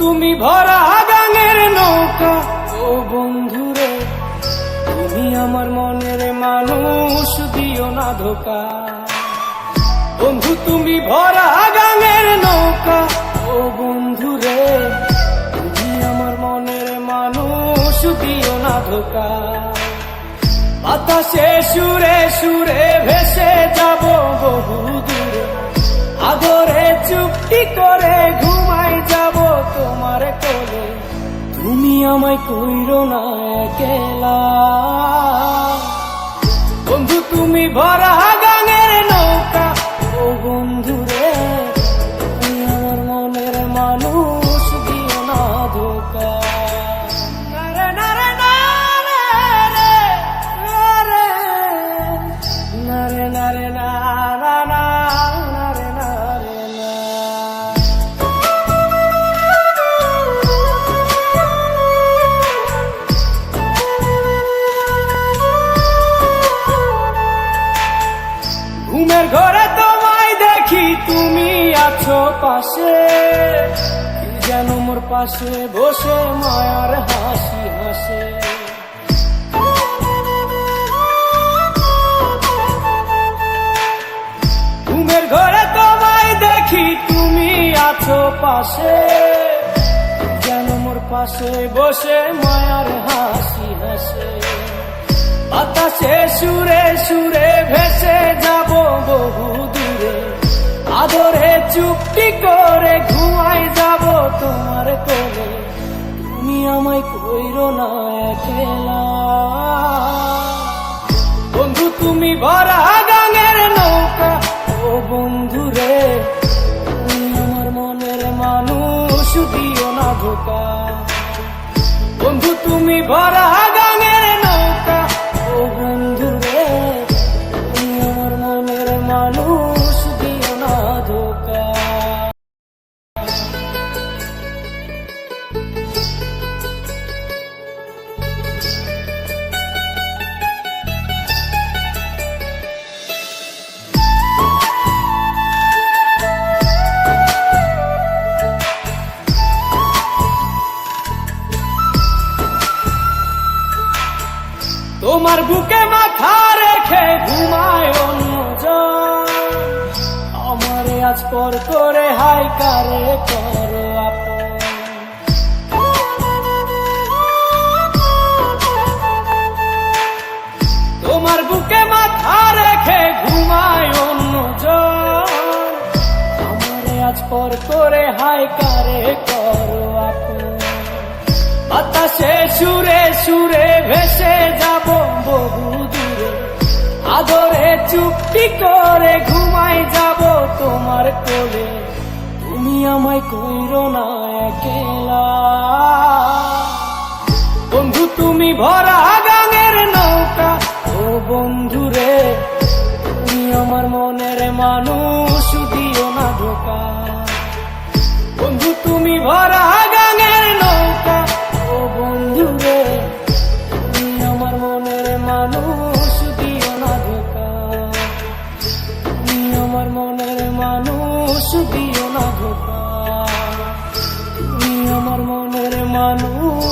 তুমি ভরা গাঙের নৌকা, ও বন্ধুরে তুমি আমার মনের মানুষ, দিও না ধোকা। বন্ধু তুমি ভরা গাঙের নৌকা, ও বন্ধুরে তুমি আমার মনের মানুষ, দিও না ধোকা। বাতাসে সুরে সুরে ভেসে যাব বহু দূরে, আদরে চুপটি করে ঘুমাই যাব তোমার কোলে। তুমি আমায় কইরো না একলা, বন্ধু তুমি ভরা গাঙের নৌকা, ও বন্ধুরে তুমি আমার মনের মানুষ, দিও না ধোকা। নারে নারে নারে নারে নারে নারে নারে নারে নারে না। ঘুমের ঘরে তোমায় দেখি তুমি আছো পাশে, কি যেন মোর পাশে বসে মায়ার হাসি হাসে। ঘুমের ঘরে তোমায় দেখি তুমি আছো পাশে, কি যেন মোর পাশে বসে মায়ার হাসি হাসে। বাতাসে সুরে সুরে ভেসে যাব বহু দূরে, আদরে চুপটি করে ঘুমাই যাব তোমার কোলে। তুমি আমায় কইরো না একলা, বন্ধু তুমি ভরা গাঙের নৌকা, ও বন্ধুরে তুমি আমার মনের মানুষ, দিও না ধোকা। বন্ধু তুমি ভরা গাঙের নৌকা, ও বন্ধুরে তুমি আমার মনের মানুষ, দিও না ধোকা। তোমার বুকে মাথা রেখে ঘুমায় অন্যজন, আমারে আজ পর করে হাই কারে করো আপন। তোমার বুকে মাথা রেখে ঘুমায় অন্যজন, আমারে আজ পর করে হাই কারে করো আপন। বাতাসে সুরে সুরে ভেসে যাব বহু দূরে, আদরে চুপটি করে ঘুমাই যাব তোমার কোলে। তুমি আমায় কইরো না একলা, বন্ধু তুমি ভরা গাঙের নৌকা, ও বন্ধুরে তুমি আমার মনের মানুষ, দিও না ধোকা। বন্ধু তুমি ভরা গাঙের নৌকা, ও বন্ধুরে তুমি আমার মনের মানুষ, দিও না ধোকা। তুমি আমার মনের মানুষ, দিও না ধোকা। তুমি আমার মনের মানুষ।